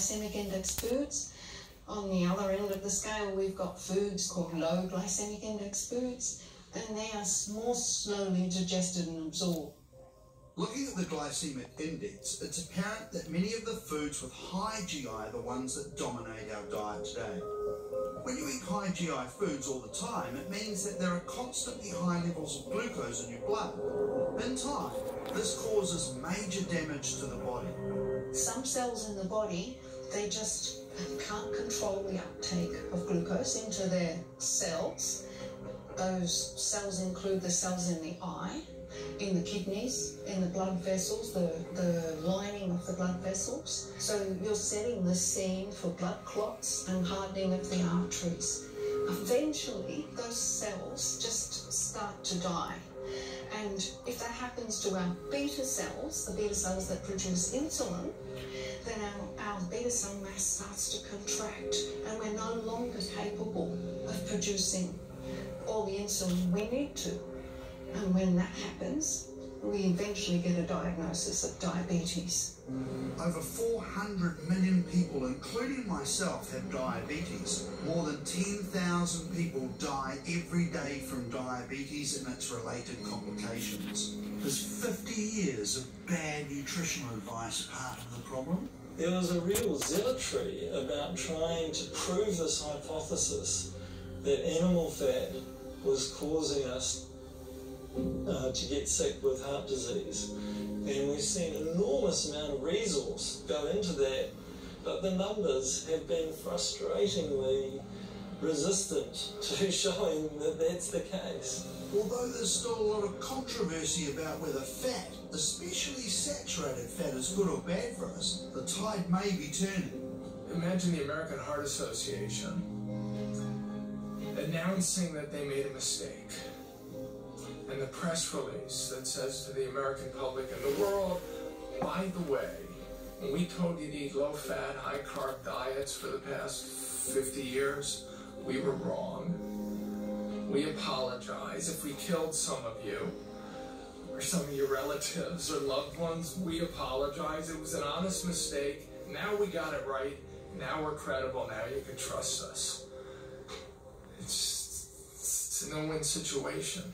glycemic index foods. On the other end of the scale, we've got foods called low glycemic index foods, and they are more slowly digested and absorbed. Looking at the glycemic index, it's apparent that many of the foods with high GI are the ones that dominate our diet today. When you eat high GI foods all the time, it means that there are constantly high levels of glucose in your blood. In time, this causes major damage to the body. Some cells in the body, they just can't control the uptake of glucose into their cells. Those cells include the cells in the eye, in the kidneys, in the blood vessels, the lining of the blood vessels. So you're setting the scene for blood clots and hardening of the arteries. Eventually, those cells just start to die. And if that happens to our beta cells, the beta cells that produce insulin, then our beta cell mass starts to contract, and we're no longer capable of producing all the insulin we need to. And when that happens, we eventually get a diagnosis of diabetes. Over 400 million people, including myself, have diabetes. More than 10,000 people die every day from diabetes and its related complications. Is 50 years of bad nutritional advice part of the problem? There was a real zealotry about trying to prove this hypothesis that animal fat was causing us to get sick with heart disease. And we've seen an enormous amount of resource go into that, but the numbers have been frustratingly resistant to showing that that's the case. Although there's still a lot of controversy about whether fat, especially saturated fat, is good or bad for us, the tide may be turning. Imagine the American Heart Association announcing that they made a mistake, and the press release that says to the American public and the world, by the way, when we told you to eat low-fat, high-carb diets for the past 50 years, we were wrong. We apologize if we killed some of you, or some of your relatives or loved ones. We apologize. It was an honest mistake. Now we got it right. Now we're credible. Now you can trust us. It's a no-win situation.